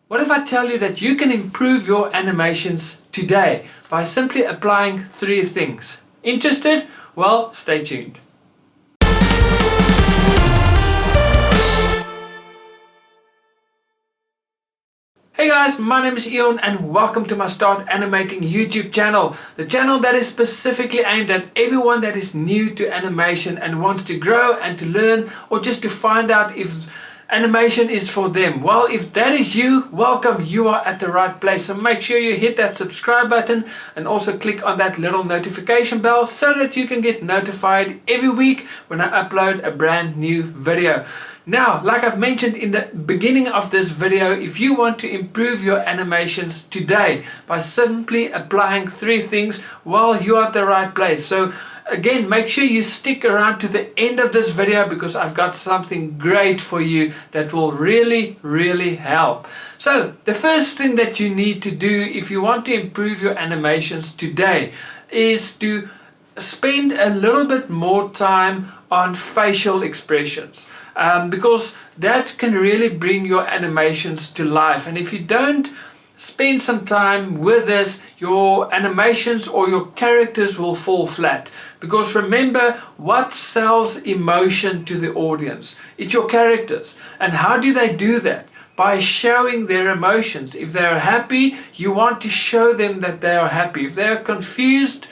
What if I tell you that you can improve your animations today by simply applying 3 things? Interested? Well, stay tuned. Hey guys, my name is Ian and welcome to my Start Animating YouTube channel. The channel that is specifically aimed at everyone that is new to animation and wants to grow and to learn, or just to find out if animation is for them. Well, if that is you, welcome, you are at the right place. So make sure you hit that subscribe button and also click on that little notification bell so that you can get notified every week when I upload a brand new video. Now, like I've mentioned in the beginning of this video, if you want to improve your animations today by simply applying 3 things, well, you're at the right place. So again, make sure you stick around to the end of this video because I've got something great for you that will really help. So the first thing that you need to do if you want to improve your animations today is to spend a little bit more time on facial expressions, because that can really bring your animations to life. And if you don't spend some time with this, your animations or your characters will fall flat. Because remember, what sells emotion to the audience? It's your characters. And how do they do that? By showing their emotions. If they're happy, you want to show them that they are happy. If they're confused,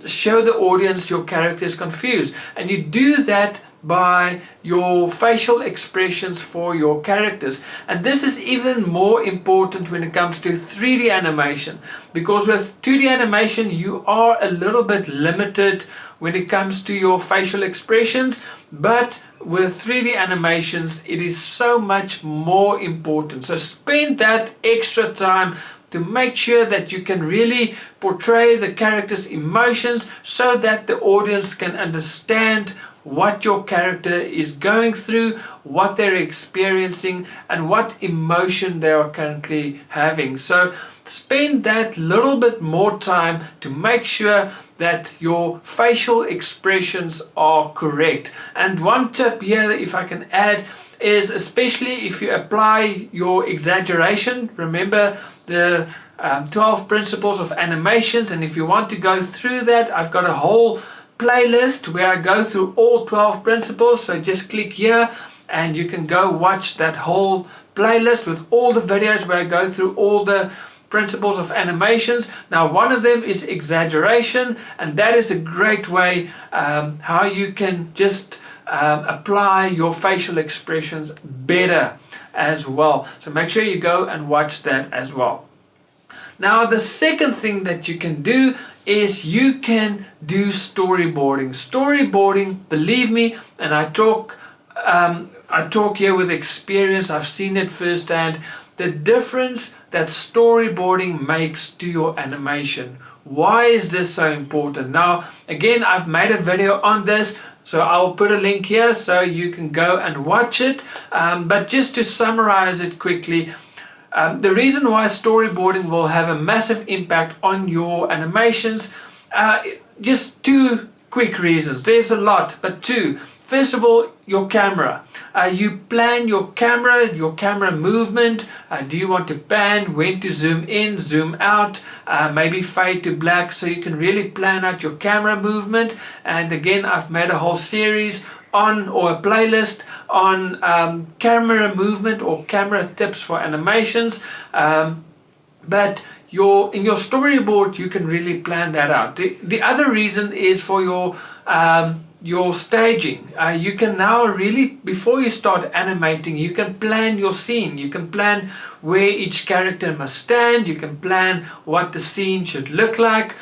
show the audience your character is confused. And you do that by your facial expressions for your characters. And this is even more important when it comes to 3D animation, because with 2D animation you are a little bit limited when it comes to your facial expressions, but with 3D animations it is so much more important. So spend that extra time to make sure that you can really portray the character's emotions so that the audience can understand what your character is going through, what they're experiencing, and what emotion they are currently having. So spend that little bit more time to make sure that your facial expressions are correct. And one tip here, if I can add, is especially if you apply your exaggeration. Remember the 12 principles of animations, and if you want to go through that, I've got a whole playlist where I go through all 12 principles. So just click here and you can go watch that whole playlist with all the videos where I go through all the principles of animations. Now, one of them is exaggeration, and that is a great way how you can just apply your facial expressions better as well. So make sure you go and watch that as well. Now, the second thing that you can do is you can do storyboarding. Storyboarding, believe me, and I talk here with experience. I've seen it firsthand. The difference that storyboarding makes to your animation. Why is this so important? Now, again, I've made a video on this, so I'll put a link here so you can go and watch it. But just to summarize it quickly, the reason why storyboarding will have a massive impact on your animations, just 2 quick reasons. There's a lot, but 2. First of all, your camera. You plan your camera movement. Do you want to pan, when to zoom in, zoom out, maybe fade to black, so you can really plan out your camera movement. And again, I've made a whole series on, or a playlist on camera movement or camera tips for animations. But in your storyboard you can really plan that out. The other reason is for your staging. You can now really, before you start animating, you can plan your scene. You can plan where each character must stand. You can plan what the scene should look like,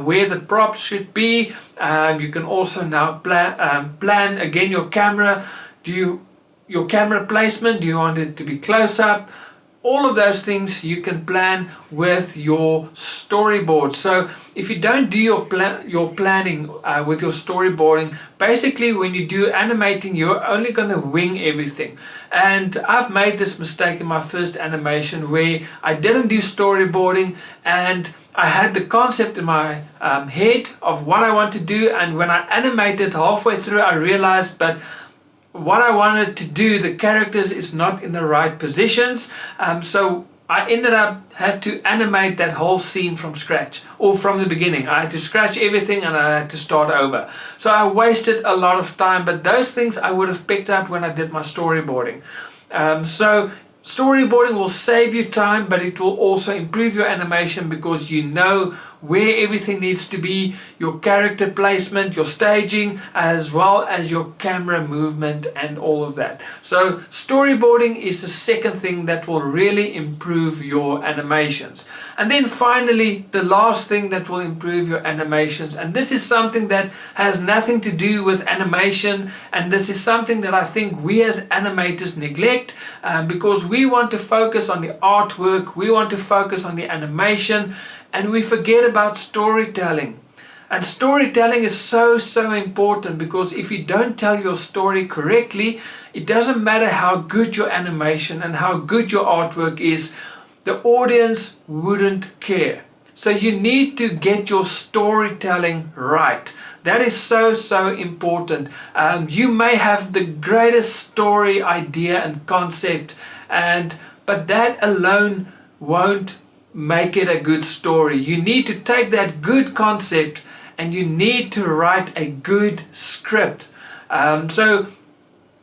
where the props should be. You can also now plan again your camera. Your camera placement, do you want it to be close up? All of those things you can plan with your storyboard. So if you don't do your planning with your storyboarding, basically when you do animating, you're only going to wing everything. And I've made this mistake in my first animation where I didn't do storyboarding, and I had the concept in my head of what I want to do, and when I animated halfway through I realized that what I wanted to do, the characters is not in the right positions. So I ended up had to animate that whole scene from scratch or from the beginning. I had to scratch everything and I had to start over. So I wasted a lot of time, but those things I would have picked up when I did my storyboarding. So storyboarding will save you time, but it will also improve your animation because you know where everything needs to be, your character placement, your staging, as well as your camera movement and all of that. So storyboarding is the second thing that will really improve your animations. And then finally, the last thing that will improve your animations, and this is something that has nothing to do with animation, and this is something that I think we as animators neglect because we want to focus on the artwork, we want to focus on the animation, and we forget about storytelling. And storytelling is so important because if you don't tell your story correctly, it doesn't matter how good your animation and how good your artwork is, the audience wouldn't care. So you need to get your storytelling right. That is so important. You may have the greatest story idea and concept, but that alone won't make it a good story. You need to take that good concept and you need to write a good script. So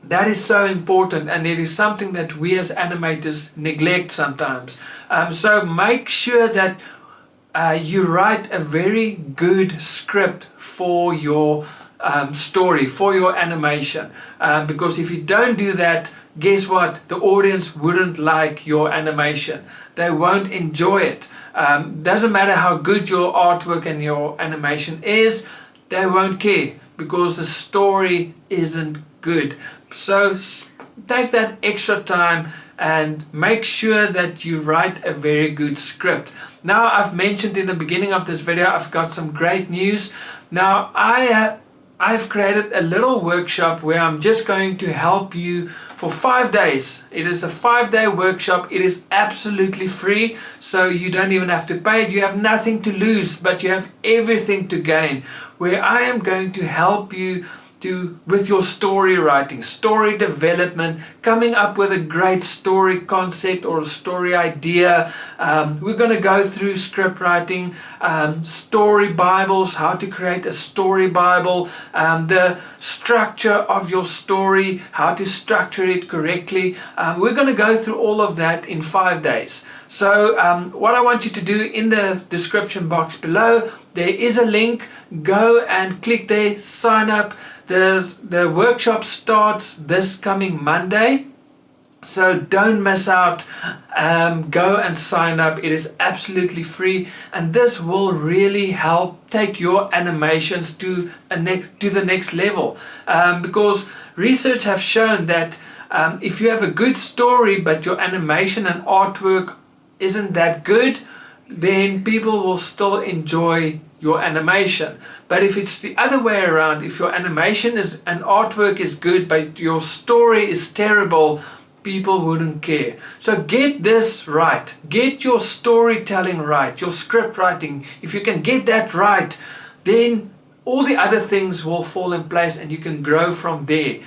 that is so important, and it is something that we as animators neglect sometimes. So make sure that you write a very good script for your story, for your animation. Because if you don't do that, guess what? The audience wouldn't like your animation. They won't enjoy it. Doesn't matter how good your artwork and your animation is, they won't care because the story isn't good. So take that extra time and make sure that you write a very good script. Now, I've mentioned in the beginning of this video, I've got some great news. Now, I've created a little workshop where I'm just going to help you for 5 days. It is a 5-day workshop. It is absolutely free, so you don't even have to pay it. You have nothing to lose, but you have everything to gain, where I am going to help you with your story writing, story development, coming up with a great story concept or a story idea. We're going to go through script writing, story Bibles, how to create a story Bible, the structure of your story, how to structure it correctly. We're going to go through all of that in 5 days. So what I want you to do, in the description box below, there is a link. Go and click there, sign up. The workshop starts this coming Monday, so don't miss out. Go and sign up. It is absolutely free, and this will really help take your animations to the next level, because research have shown that if you have a good story but your animation and artwork isn't that good, then people will still enjoy your animation. But if it's the other way around, if your animation and artwork is good but your story is terrible, people wouldn't care. So get this right. Get your storytelling right, your script writing. If you can get that right, then all the other things will fall in place and you can grow from there.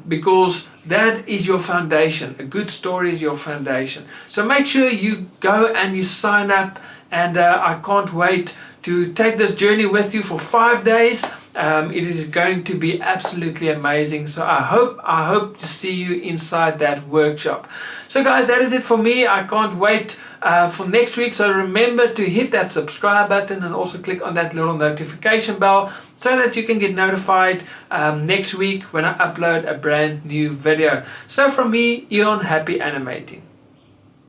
Because that is your foundation. A good story is your foundation. So make sure you go and you sign up, and I can't wait to take this journey with you for 5 days. It is going to be absolutely amazing. So I hope to see you inside that workshop. So guys, that is it for me. I can't wait for next week. So remember to hit that subscribe button and also click on that little notification bell so that you can get notified next week when I upload a brand new video. So from me, Eon, happy animating.